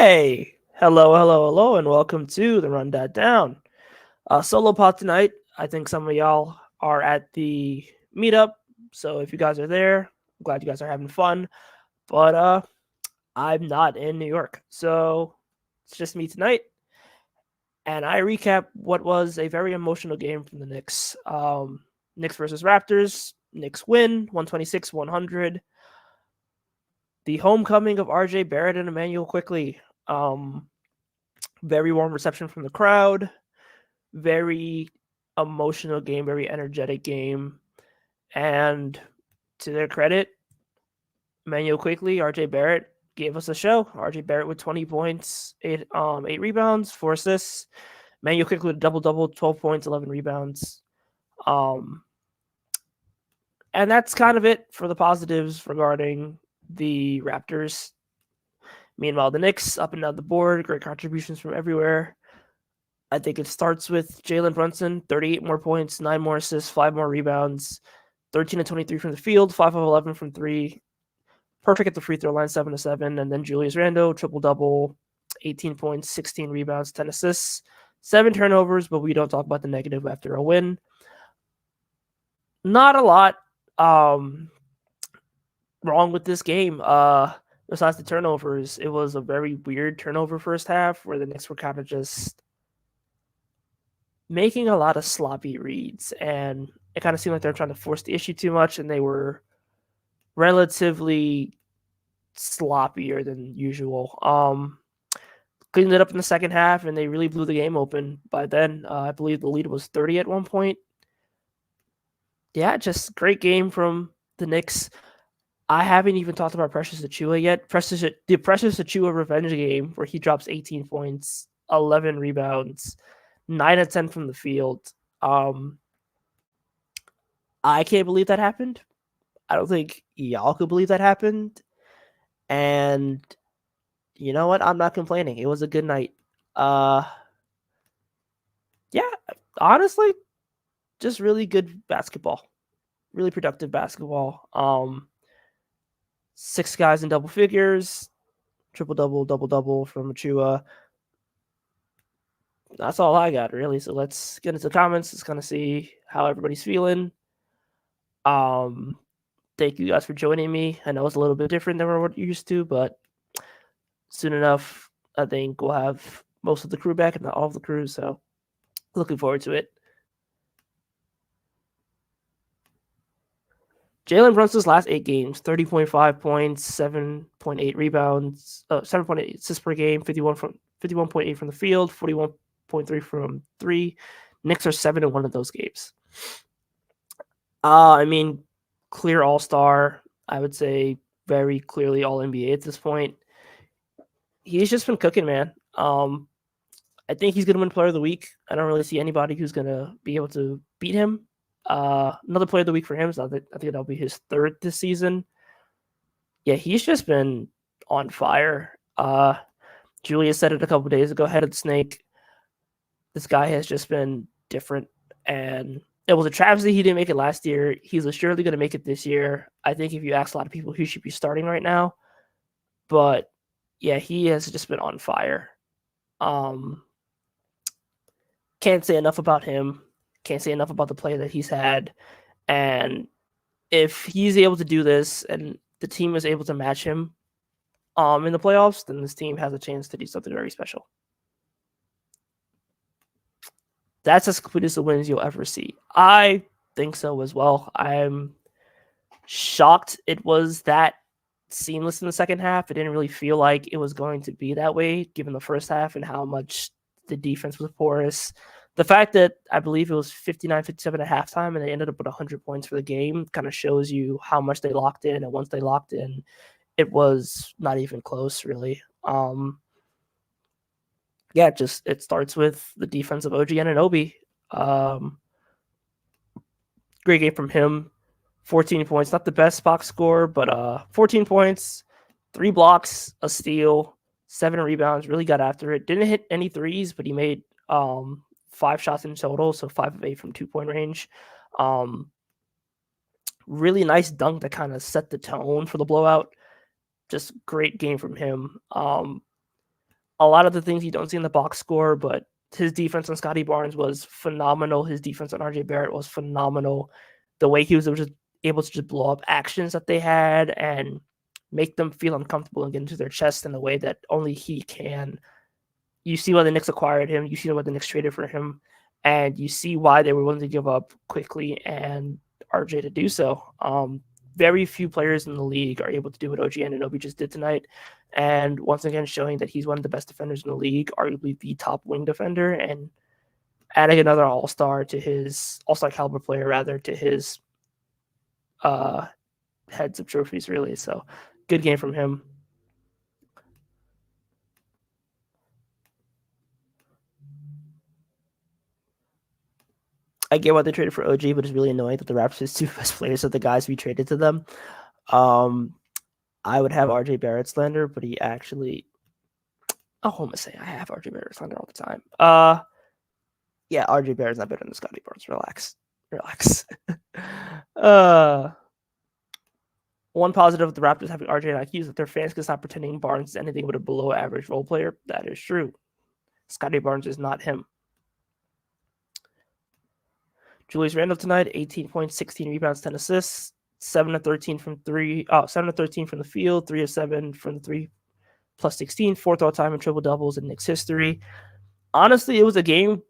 Hey, hello, and welcome to the Run.down. Solo pod tonight. I think some of y'all are at the meetup, so if you guys are there, I'm glad you guys are having fun. But I'm not in New York, so it's just me tonight. And I recap what was a very emotional game from the Knicks. Knicks versus Raptors. Knicks win 126-100. The homecoming of RJ Barrett and Emmanuel Quickly. Very warm reception from the crowd. Very emotional game, very energetic game. And to their credit, Emmanuel Quickly, RJ Barrett gave us a show. RJ Barrett with 20 points, 8 rebounds, 4 assists. Emmanuel Quickly with a double-double, 12 points, 11 rebounds. And that's kind of it for the positives regarding the Raptors. Meanwhile, the Knicks up and down the board, great contributions from everywhere. I think it starts with Jaylen Brunson, 38 more points, 9 more assists, 5 more rebounds, 13 of 23 from the field, 5 of 11 from 3. Perfect at the free throw line, 7 of 7. And then Julius Randle, triple-double, 18 points, 16 rebounds, 10 assists, 7 turnovers, but we don't talk about the negative after a win. Not a lot wrong with this game. Besides the turnovers, it was a very weird turnover first half where the Knicks were kind of just making a lot of sloppy reads, and it kind of seemed like they were trying to force the issue too much, and they were relatively sloppier than usual. Cleaned it up in the second half, and they really blew the game open. By then, I believe the lead was 30 at one point. Yeah, just great game from the Knicks. I haven't even talked about Precious Achiuwa yet. The Precious Achiuwa revenge game where he drops 18 points, 11 rebounds, 9 of 10 from the field. I can't believe that happened. I don't think y'all could believe that happened. And you know what? I'm not complaining. It was a good night. Yeah, honestly, just really good basketball. Really productive basketball. 6 guys in double figures, triple-double, double-double from Achiuwa. That's all I got, really. So let's get into the comments. Let's kind of see how everybody's feeling. Thank you guys for joining me. I know it's a little bit different than we're used to, but soon enough, I think we'll have most of the crew back and not all of the crew. So looking forward to it. Jaylen Brunson's last 8 games, 30.5 points, 7.8 rebounds, 7.8 assists per game, 51.8 from the field, 41.3 from 3. Knicks are 7-1 of those games. I mean, clear all-star. I would say very clearly all-NBA at this point. He's just been cooking, man. I think he's going to win Player of the Week. I don't really see anybody who's going to be able to beat him. Another Player of the Week for him. So I think that'll be his 3rd this season. Yeah, he's just been on fire. Julius said it a couple days ago, Head of the Snake. This guy has just been different, and it was a travesty he didn't make it last year. He's surely going to make it this year. I think if you ask a lot of people, he should be starting right now. But yeah, he has just been on fire. Can't say enough about him. Can't say enough about the play that he's had. And if he's able to do this and the team is able to match him in the playoffs, then this team has a chance to do something very special. That's as complete as the wins you'll ever see. I think so as well. I'm shocked it was that seamless in the second half. It didn't really feel like it was going to be that way given the first half and how much the defense was porous. The fact that I believe it was 59-57 at halftime and they ended up with 100 points for the game kind of shows you how much they locked in. And once they locked in, it was not even close, really. Yeah, it starts with the defense of OG Anunoby. Great game from him. 14 points, not the best box score, but 14 points, 3 blocks, a steal, 7 rebounds. Really got after it. Didn't hit any threes, but he made 5 shots in total, so 5 of 8 from 2-point range. Really nice dunk that kind of set the tone for the blowout. Just great game from him. a lot of the things you don't see in the box score, but his defense on Scottie Barnes was phenomenal. His defense on RJ Barrett was phenomenal. The way he was able to just blow up actions that they had and make them feel uncomfortable and get into their chest in a way that only he can. You see why the Knicks acquired him. You see why the Knicks traded for him. And you see why they were willing to give up quickly and RJ to do so. Very few players in the league are able to do what OG Anunoby just did tonight. And once again, showing that he's one of the best defenders in the league, arguably the top wing defender, and adding another all-star to his all-star caliber player, rather, to his heads of trophies, really. So good game from him. I get why they traded for OG, but it's really annoying that the Raptors' two best players are the guys we traded to them. I would have RJ Barrett slander, but he actually. Oh, I'm gonna say I have RJ Barrett slander all the time. Yeah, RJ Barrett's not better than Scottie Barnes. Relax. One positive of the Raptors having RJ and IQ is that their fans can stop pretending Barnes is anything but a below average role player. That is true. Scottie Barnes is not him. Julius Randle tonight, 18 points, 16 rebounds, 10 assists, 7 of 13 from 7 of 13 from the field, 3 of 7 from the 3, plus 16, fourth all-time in triple-doubles in Knicks history. Honestly, it was a game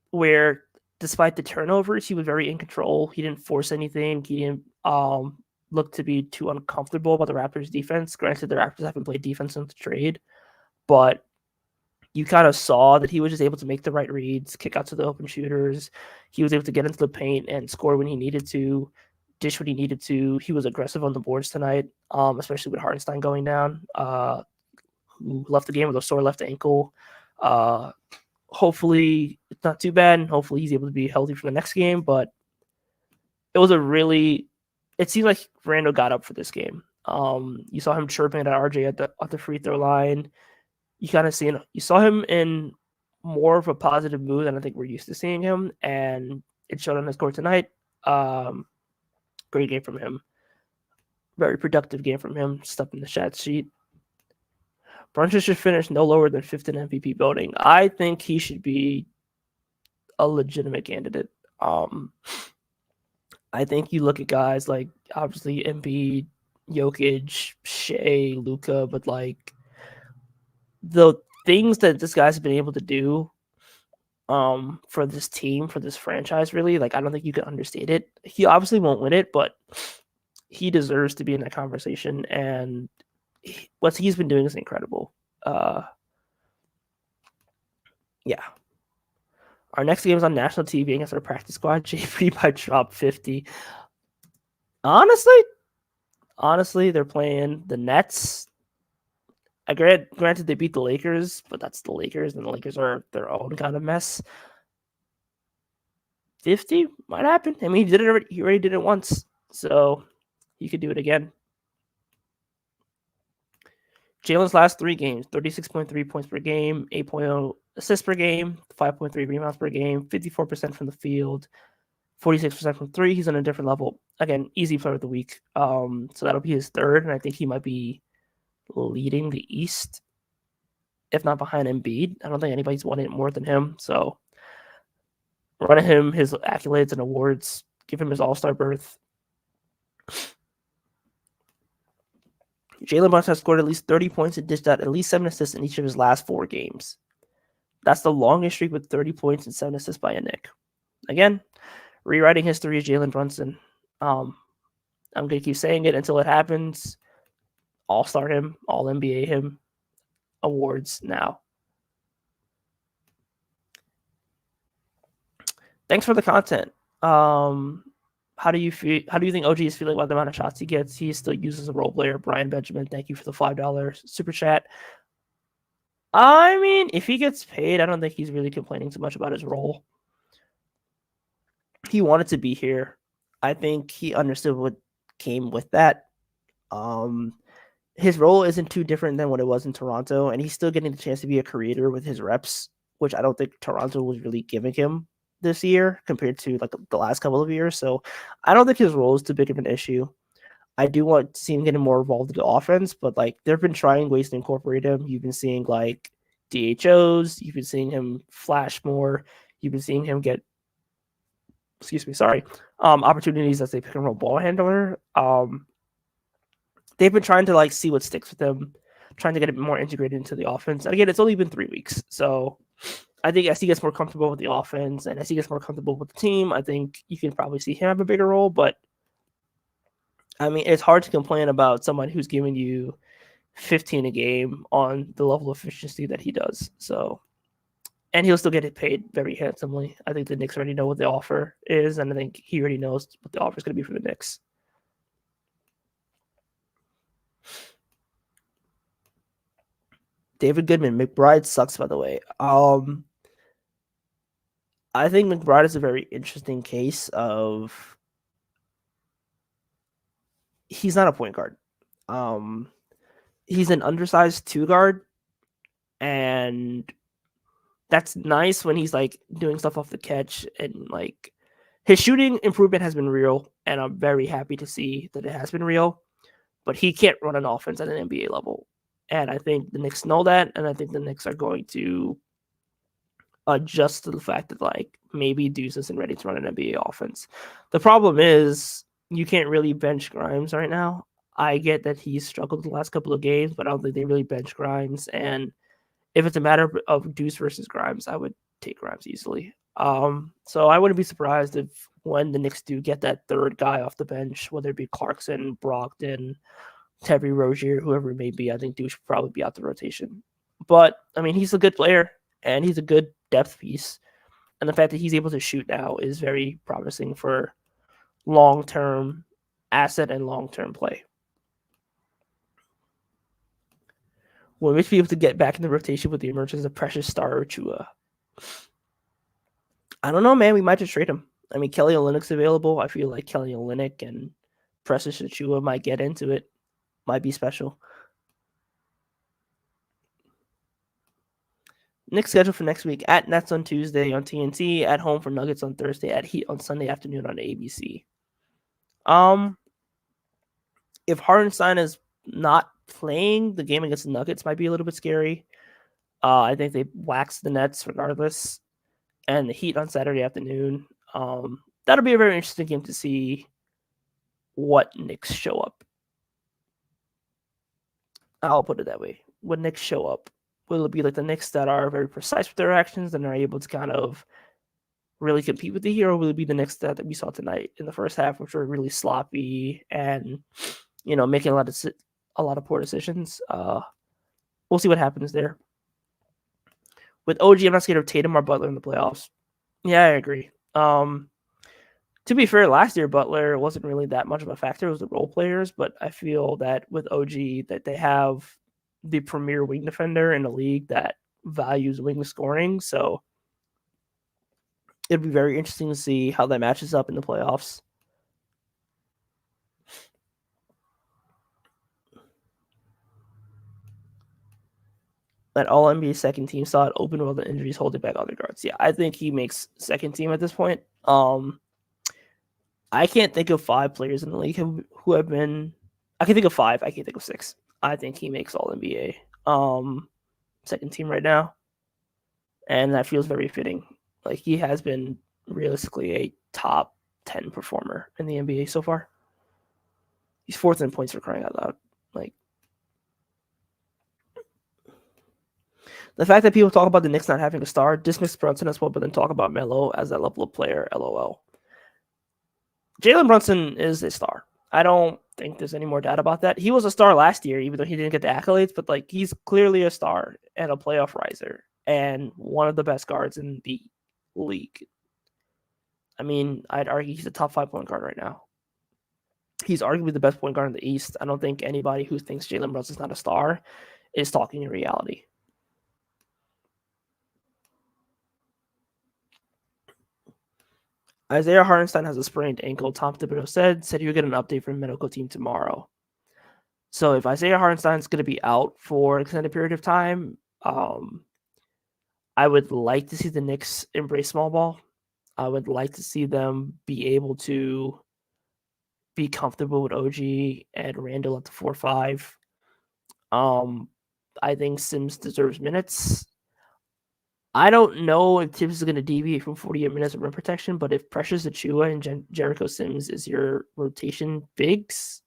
where, despite the turnovers, he was very in control. He didn't force anything. He didn't look to be too uncomfortable about the Raptors' defense. Granted, the Raptors haven't played defense since the trade, but you kind of saw that he was just able to make the right reads, kick out to the open shooters. He was able to get into the paint and score when he needed to, dish when he needed to. He was aggressive on the boards tonight, especially with Hartenstein going down, who left the game with a sore left ankle. Hopefully it's not too bad, and hopefully he's able to be healthy for the next game. But it seemed like Randle got up for this game. You saw him chirping at RJ at the free throw line. You saw him in more of a positive mood than I think we're used to seeing him, and it showed on his court tonight. Great game from him. Very productive game from him. Stuff in the chat sheet. Brunson should finish no lower than 5th in MVP voting. I think he should be a legitimate candidate. I think you look at guys like, obviously, Embiid, Jokic, Shea, Luka, but like the things that this guy's been able to do for this team, for this franchise, really, like, I don't think you can understate it. He obviously won't win it, but he deserves to be in that conversation, and what he's been doing is incredible. Yeah. Our next game is on national TV against our practice squad. JP by drop 50. Honestly, they're playing the Nets. Granted, they beat the Lakers, but that's the Lakers, and the Lakers are their own kind of mess. 50 might happen. I mean, he already did it once, so he could do it again. Jaylen's last 3 games, 36.3 points per game, 8.0 assists per game, 5.3 rebounds per game, 54% from the field, 46% from 3. He's on a different level. Again, easy player of the week. So that'll be his 3rd, and I think he might be leading the East, if not behind Embiid. I don't think anybody's won it more than him. So run him his accolades and awards, give him his all-star berth. Jaylen Brunson has scored at least 30 points and dished out at least 7 assists in each of his last 4 games. That's the longest streak with 30 points and 7 assists by a Knick. Again, rewriting history is Jaylen Brunson. I'm going to keep saying it until it happens. All-star him, All-NBA him, awards now. Thanks for the content. How do you think OG is feeling about the amount of shots he gets? He still uses a role player. Brian Benjamin, thank you for the $5 super chat. I mean, if he gets paid, I don't think he's really complaining too much about his role. He wanted to be here. I think he understood what came with that. His role isn't too different than what it was in Toronto, and he's still getting the chance to be a creator with his reps, which I don't think Toronto was really giving him this year compared to like the last couple of years. So I don't think his role is too big of an issue. I do want to see him getting more involved in the offense, but like they've been trying ways to incorporate him. You've been seeing like DHOs. You've been seeing him flash more. You've been seeing him get, opportunities as a pick and roll ball handler. They've been trying to like see what sticks with him, trying to get it more integrated into the offense. And again, it's only been 3 weeks, so I think as he gets more comfortable with the offense and as he gets more comfortable with the team, I think you can probably see him have a bigger role. But I mean, it's hard to complain about someone who's giving you 15 a game on the level of efficiency that he does. So, and he'll still get it paid very handsomely. I think the Knicks already know what the offer is, and I think he already knows what the offer is going to be for the Knicks. David Goodman, McBride sucks, by the way. I think McBride is a very interesting case of he's not a point guard. He's an undersized 2 guard, and that's nice when he's like doing stuff off the catch, and like his shooting improvement has been real, and I'm very happy to see that it has been real. But he can't run an offense at an NBA level, and I think the Knicks know that, and I think the Knicks are going to adjust to the fact that like maybe Deuce isn't ready to run an NBA offense. The problem is you can't really bench Grimes right now. I get that he's struggled the last couple of games, but I don't think they really bench Grimes. And if it's a matter of Deuce versus Grimes, I would take Grimes easily. So I wouldn't be surprised if when the Knicks do get that third guy off the bench, whether it be Clarkson, Brogdon, Terry Rozier, whoever it may be, I think Deuce should probably be out the rotation. But I mean, he's a good player and he's a good depth piece. And the fact that he's able to shoot now is very promising for long-term asset and long-term play. Will Mitch be able to get back in the rotation with the emergence of Precious Star or Achiuwa? I don't know, man. We might just trade him. I mean, Kelly Olynyk's available. I feel like Kelly Olynyk and Precious Achiuwa might get into it. Might be special. Knicks schedule for next week: at Nets on Tuesday on TNT, at home for Nuggets on Thursday, at Heat on Sunday afternoon on ABC. If Hartenstein is not playing, the game against the Nuggets might be a little bit scary. I think they wax the Nets regardless, and the Heat on Saturday afternoon. That'll be a very interesting game to see what Knicks show up. I'll put it that way. When Knicks show up, will it be like the Knicks that are very precise with their actions and are able to kind of really compete with the Heat, or will it be the Knicks that we saw tonight in the first half, which were really sloppy and making a lot of poor decisions? We'll see what happens there. With OG, I'm not scared of Tatum or Butler in the playoffs. Yeah, I agree. To be fair, last year Butler wasn't really that much of a factor. It was the role players, but I feel that with OG that they have the premier wing defender in the league that values wing scoring. So it'd be very interesting to see how that matches up in the playoffs. That all NBA second team saw it open while the injuries holding back other guards. Yeah, I think he makes second team at this point. I can't think of 5 players in the league who have been. I can think of 5. I can't think of 6. I think he makes all NBA second team right now, and that feels very fitting. Like he has been realistically a top 10 performer in the NBA so far. He's 4th in points for crying out loud. Like the fact that people talk about the Knicks not having a star dismiss Brunson as well, but then talk about Melo as that level of player. LOL. Jaylen Brunson is a star. I don't think there's any more doubt about that. He was a star last year, even though he didn't get the accolades, but like he's clearly a star and a playoff riser and one of the best guards in the league. I mean, I'd argue he's a top 5 point guard right now. He's arguably the best point guard in the East. I don't think anybody who thinks Jaylen Brunson's not a star is talking in reality. Isaiah Hartenstein has a sprained ankle. Tom Thibodeau said he'll get an update from the medical team tomorrow. So if Isaiah Hartenstein's going to be out for an extended period of time, I would like to see the Knicks embrace small ball. I would like to see them be able to be comfortable with OG and Randle at the 4-5. I think Sims deserves minutes. I don't know if Tibbs is going to deviate from 48 minutes of rim protection, but if Precious Achiuwa and Jericho Sims is your rotation bigs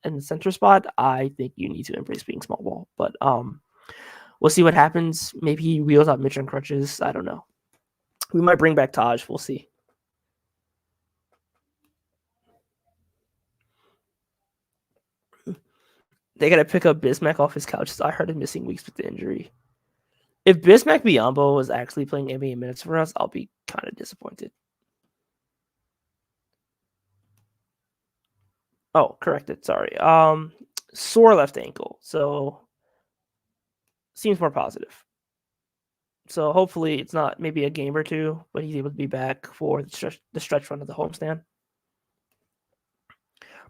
in the center spot, I think you need to embrace being small ball. But we'll see what happens. Maybe he wheels out Mitch on crutches. I don't know. We might bring back Taj. We'll see. They got to pick up Bismack off his couch. I heard him missing weeks with the injury. If Bismack Biyombo was actually playing NBA minutes for us, I'll be kind of disappointed. Oh, corrected. Sorry. Sore left ankle. So seems more positive. So hopefully it's not maybe a game or two, but he's able to be back for the stretch run of the homestand.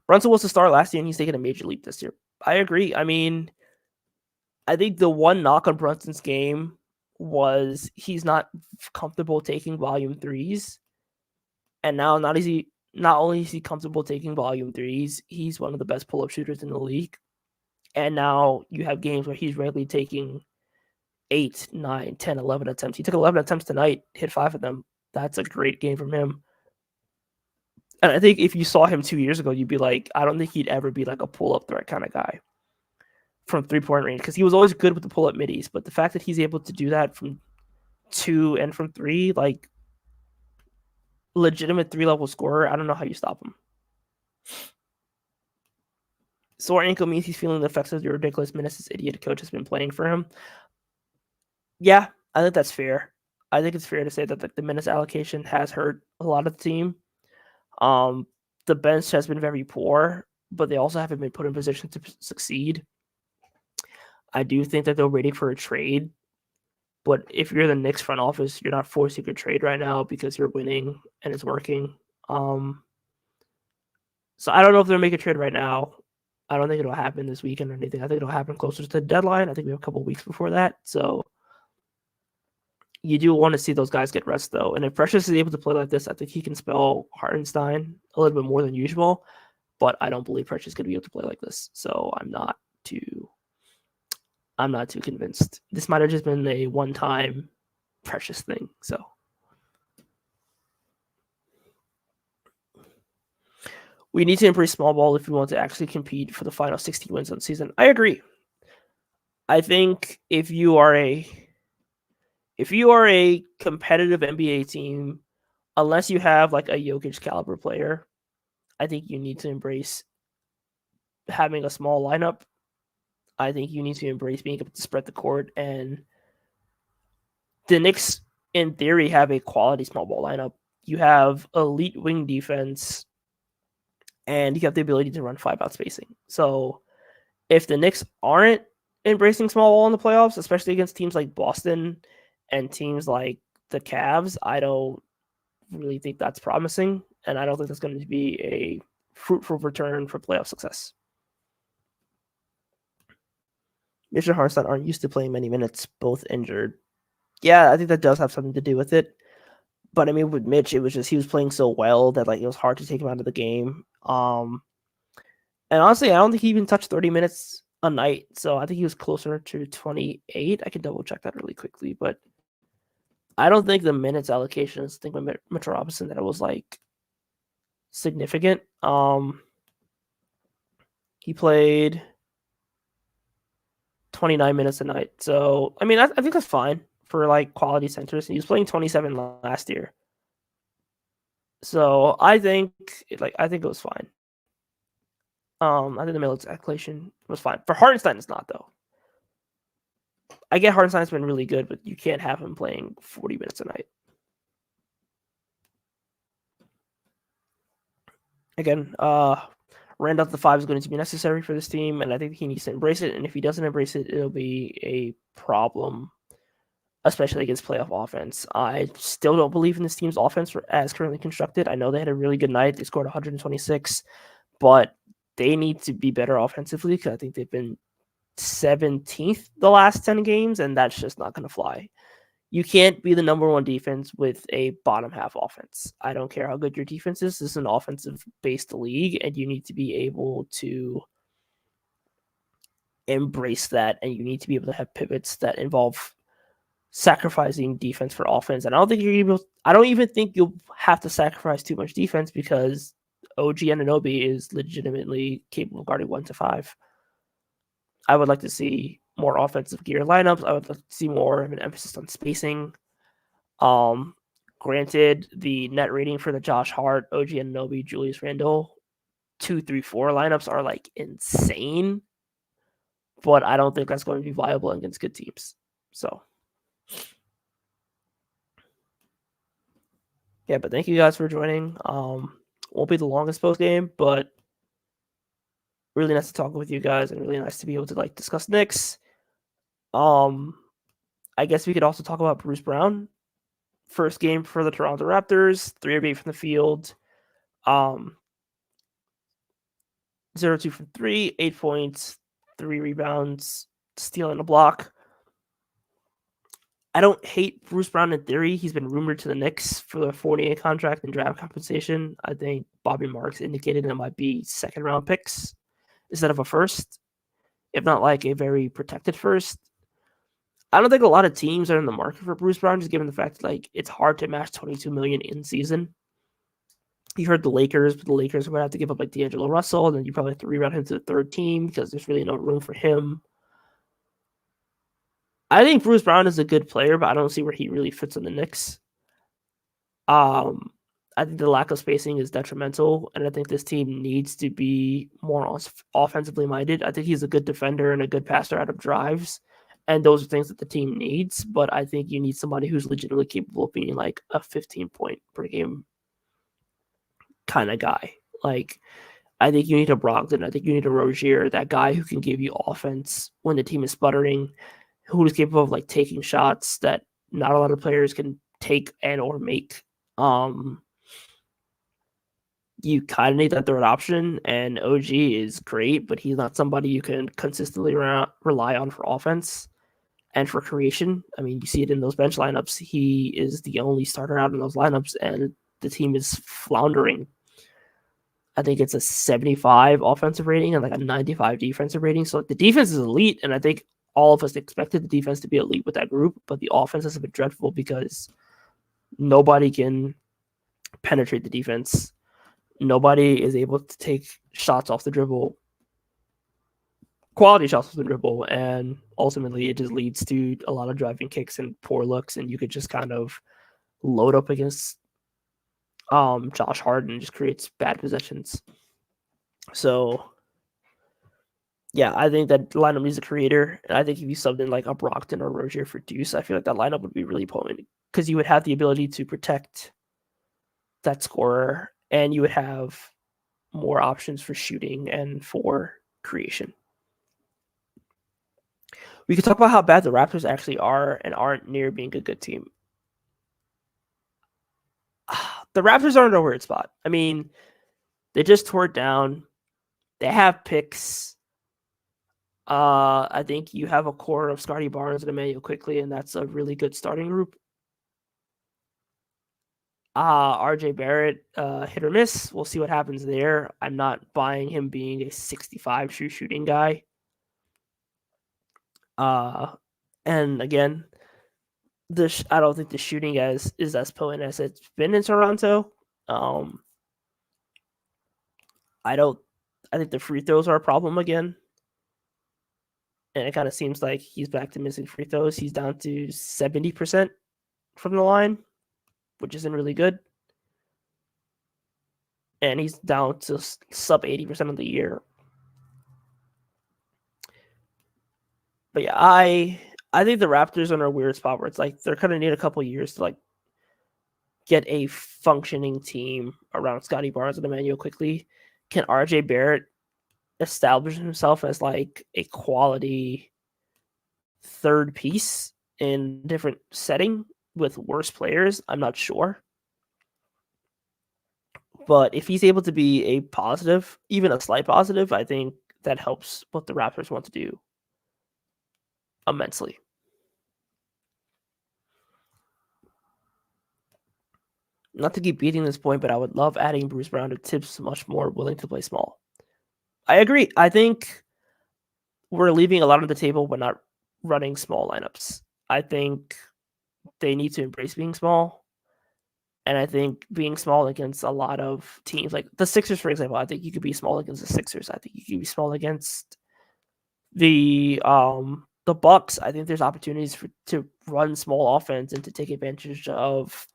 Brunson was the star last year, and he's taken a major leap this year. I agree. I mean, I think the one knock on Brunson's game was he's not comfortable taking volume threes. And now not only is he comfortable taking volume threes, he's one of the best pull-up shooters in the league. And now you have games where he's regularly taking 8, 9, 10, 11 attempts. He took 11 attempts tonight, hit 5 of them. That's a great game from him. And I think if you saw him 2 years ago, you'd be like, I don't think he'd ever be like a pull-up threat kind of guy from 3-point range, because he was always good with the pull-up middies. But the fact that he's able to do that from 2 and from 3, like legitimate 3-level scorer, I don't know how you stop him. Sore ankle means he's feeling the effects of the ridiculous minutes this idiot coach has been playing for him. Yeah, I think that's fair. I think it's fair to say that the minutes allocation has hurt a lot of the team. The bench has been very poor, but they also haven't been put in position to succeed. I do think that they're waiting for a trade, but if you're the Knicks front office, you're not forcing a trade right now because you're winning and it's working. So I don't know if they'll make a trade right now. I don't think it'll happen this weekend or anything. I think it'll happen closer to the deadline. I think we have a couple weeks before that. So you do want to see those guys get rest, though. And if Precious is able to play like this, I think he can spell Hartenstein a little bit more than usual. But I don't believe Precious is going to be able to play like this. So I'm not too convinced. This might have just been a one-time Precious thing. So we need to embrace small ball if we want to actually compete for the final 16 wins of the season. I agree. I think if you are a competitive NBA team, unless you have like a Jokic caliber player, I think you need to embrace having a small lineup. I think you need to embrace being able to spread the court. And the Knicks, in theory, have a quality small ball lineup. You have elite wing defense, and you have the ability to run 5-out spacing. So if the Knicks aren't embracing small ball in the playoffs, especially against teams like Boston and teams like the Cavs, I don't really think that's promising, and I don't think that's going to be a fruitful return for playoff success. Mitch and Hartenstein aren't used to playing many minutes, both injured. Yeah, I think that does have something to do with it. But I mean, with Mitch, it was just he was playing so well that like it was hard to take him out of the game. And honestly, I don't think he even touched 30 minutes a night. So I think he was closer to 28. I can double check that really quickly, but I don't think the minutes allocation is the thing with Mitch Robinson that it was like significant. He played 29 minutes a night. So I mean, I think that's fine for like quality centers. He was playing 27 last year. So I think it was fine. I think the minutes allocation was fine. For Hartenstein, it's not though. I get Hartenstein's been really good, but you can't have him playing 40 minutes a night. Again, Randle at the 5 is going to be necessary for this team, and I think he needs to embrace it. And if he doesn't embrace it, it'll be a problem, especially against playoff offense. I still don't believe in this team's offense as currently constructed. I know they had a really good night. They scored 126, but they need to be better offensively because I think they've been 17th the last 10 games, and that's just not going to fly. You can't be the number one defense with a bottom half offense. I don't care how good your defense is. This is an offensive based league, and you need to be able to embrace that, and you need to be able to have pivots that involve sacrificing defense for offense. And I don't even think you'll have to sacrifice too much defense because OG Anunoby is legitimately capable of guarding 1 to 5. I would like to see more offensive gear lineups. I would like to see more of an emphasis on spacing. Granted, the net rating for the Josh Hart, OG Anunoby, Julius Randle 2, 3, 4 lineups are like insane, but I don't think that's going to be viable against good teams. So, yeah, but thank you guys for joining. Won't be the longest post game, but really nice to talk with you guys and really nice to be able to like discuss Knicks. I guess we could also talk about Bruce Brown. First game for the Toronto Raptors, 3 of 8 from the field. 0-2 from 3, 8 points, 3 rebounds, stealing a block. I don't hate Bruce Brown in theory. He's been rumored to the Knicks for the 48 contract and draft compensation. I think Bobby Marks indicated it might be second-round picks instead of a first, if not like a very protected first. I don't think a lot of teams are in the market for Bruce Brown, just given the fact that like it's hard to match $22 million in season. You heard the Lakers, but the Lakers would have to give up like D'Angelo Russell, and then you probably have to reroute him to the third team because there's really no room for him. I think Bruce Brown is a good player, but I don't see where he really fits in the Knicks. I think the lack of spacing is detrimental, and I think this team needs to be more offensively minded. I think he's a good defender and a good passer out of drives, and those are things that the team needs, but I think you need somebody who's legitimately capable of being like a 15-point per game kind of guy. Like, I think you need a Brogdon. I think you need a Rozier, that guy who can give you offense when the team is sputtering, who is capable of like taking shots that not a lot of players can take and or make. You kind of need that third option, and OG is great, but he's not somebody you can consistently rely on for offense and for creation. I mean, you see it in those bench lineups. He is the only starter out in those lineups, and the team is floundering. I think it's a 75 offensive rating and like a 95 defensive rating. So the defense is elite, and I think all of us expected the defense to be elite with that group, but the offense has been dreadful because nobody can penetrate the defense. Nobody is able to take shots off the dribble, quality shots off the dribble, and ultimately it just leads to a lot of driving kicks and poor looks, and you could just kind of load up against Josh Hart and just creates bad possessions. So yeah, I think that lineup needs a creator. And I think if you subbed in like a Brogdon or Rozier for Deuce, I feel like that lineup would be really potent because you would have the ability to protect that scorer and you would have more options for shooting and for creation. We could talk about how bad the Raptors actually are and aren't near being a good team. The Raptors are in a weird spot. I mean, they just tore it down. They have picks. I think you have a core of Scottie Barnes and Immanuel Quickley, and that's a really good starting group. RJ Barrett, hit or miss. We'll see what happens there. I'm not buying him being a 65 true shooting guy. And again, I don't think the shooting is as potent as it's been in Toronto. I think the free throws are a problem again. And it kind of seems like he's back to missing free throws. He's down to 70% from the line, which isn't really good. And he's down to sub 80% of the year. But yeah, I think the Raptors are in a weird spot where it's like they're going to need a couple years to like get a functioning team around Scottie Barnes and Immanuel Quickley. Can RJ Barrett establish himself as like a quality third piece in a different setting with worse players? I'm not sure. But if he's able to be a positive, even a slight positive, I think that helps what the Raptors want to do immensely. Not to keep beating this point, but I would love adding Bruce Brown to Tibbs much more willing to play small. I agree. I think we're leaving a lot on the table when not running small lineups. I think they need to embrace being small. And I think being small against a lot of teams, like the Sixers, for example, I think you could be small against the Sixers. I think you could be small against the Bucks. I think there's opportunities to run small offense and to take advantage of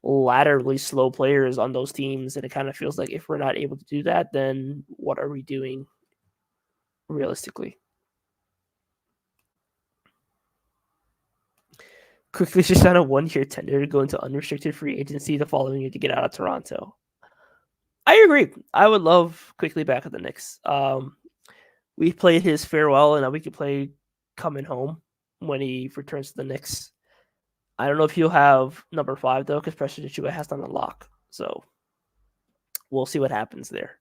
laterally slow players on those teams. And it kind of feels like if we're not able to do that, then what are we doing realistically? Quickly just sign a 1-year tender to go into unrestricted free agency the following year to get out of Toronto. I agree. I would love Quickly back at the Knicks. We played his farewell, and now we could play coming home when he returns to the Knicks. I don't know if he'll have number 5 though, because Precious Achiuwa has to unlock. So we'll see what happens there.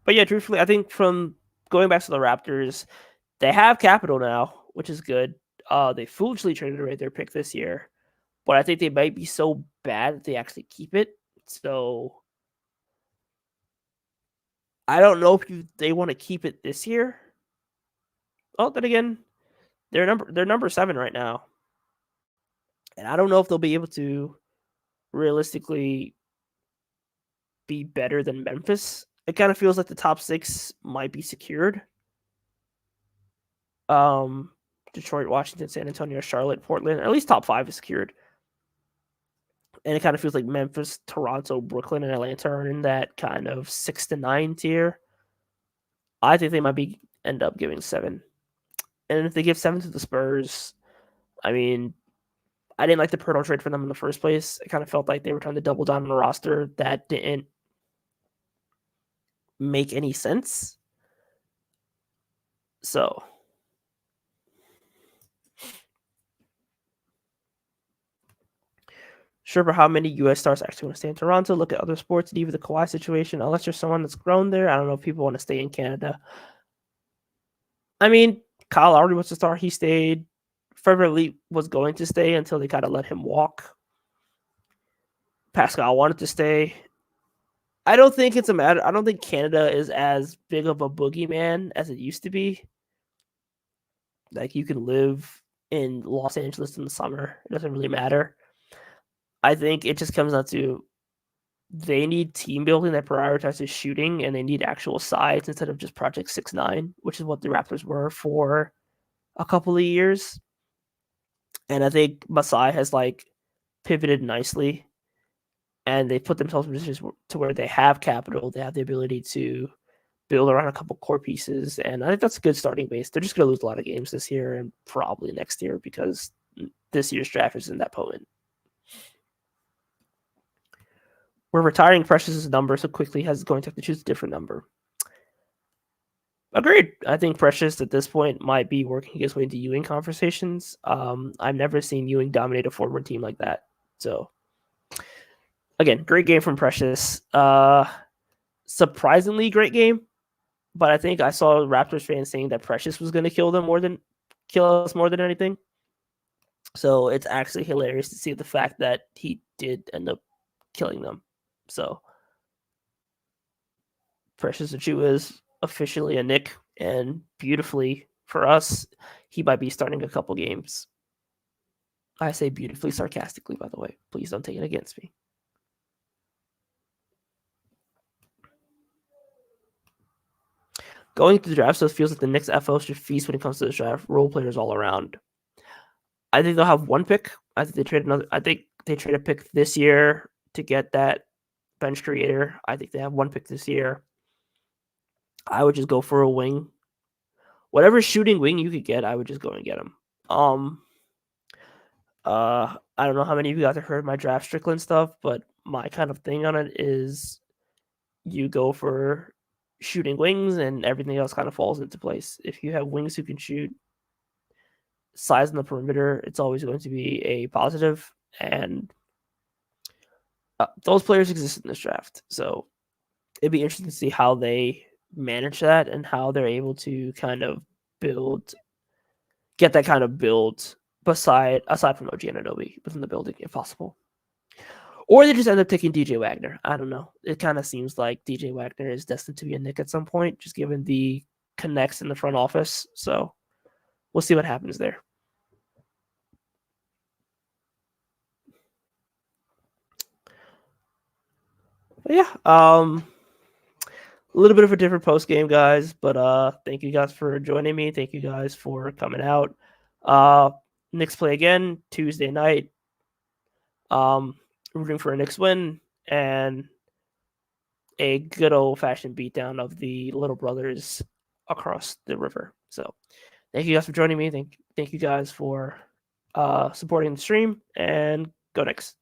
But yeah, truthfully, I think from going back to the Raptors, they have capital now, which is good. They foolishly traded away their pick this year, but I think they might be so bad that they actually keep it. So I don't know if they want to keep it this year. Oh, then again, they're number 7 right now, and I don't know if they'll be able to realistically be better than Memphis. It kind of feels like the top 6 might be secured. Detroit, Washington, San Antonio, Charlotte, Portland, at least top 5 is secured. And it kind of feels like Memphis, Toronto, Brooklyn, and Atlanta are in that kind of 6 to 9 tier. I think they might end up giving 7. And if they give 7 to the Spurs, I mean, I didn't like the Pirtle trade for them in the first place. It kind of felt like they were trying to double down on a roster that didn't make any sense. So sure, but how many U.S. stars actually want to stay in Toronto? Look at other sports and even the Kawhi situation. Unless you're someone that's grown there, I don't know if people want to stay in Canada. I mean, Kyle Lowry was a star. He stayed. Fred Lee was going to stay until they kind of let him walk. Pascal wanted to stay. I don't think it's a matter. I don't think Canada is as big of a boogeyman as it used to be. Like, you can live in Los Angeles in the summer. It doesn't really matter. I think it just comes down to they need team building that prioritizes shooting, and they need actual size instead of just Project 6ix9ine, which is what the Raptors were for a couple of years. And I think Masai has pivoted nicely, and they put themselves in positions to where they have capital, they have the ability to build around a couple core pieces, and I think that's a good starting base. They're just going to lose a lot of games this year and probably next year because this year's draft isn't that potent. We're retiring Precious's number, so Quickly is going to have to choose a different number. Agreed. I think Precious at this point might be working his way into Ewing conversations. I've never seen Ewing dominate a forward team like that. So, again, great game from Precious. Surprisingly great game, but I think I saw Raptors fans saying that Precious was going to kill us more than anything. So it's actually hilarious to see the fact that he did end up killing them. So Precious Achiuwa is officially a Knick, and beautifully for us, he might be starting a couple games. I say beautifully sarcastically, by the way. Please don't take it against me. Going to the draft, so it feels like the Knicks FO should feast when it comes to the draft. Role players all around. I think they'll have one pick. I think they trade a pick this year to get that bench creator. I think they have one pick this year. I would just go for a wing. Whatever shooting wing you could get, I would just go and get him. I don't know how many of you guys have heard my draft Strickland stuff, but my kind of thing on it is you go for shooting wings and everything else kind of falls into place. If you have wings who can shoot, size in the perimeter, it's always going to be a positive, and those players exist in this draft. So it'd be interesting to see how they manage that and how they're able to kind of get that kind of build aside from OG Anunoby within the building, if possible. Or they just end up taking DJ Wagner. I don't know. It kind of seems like DJ Wagner is destined to be a Knick at some point, just given the connects in the front office. So we'll see what happens there. But yeah, a little bit of a different post game, guys. But thank you guys for joining me. Thank you guys for coming out. Knicks play again Tuesday night. Rooting for a Knicks win and a good old fashioned beatdown of the little brothers across the river. So thank you guys for joining me. Thank you guys for supporting the stream, and go Knicks.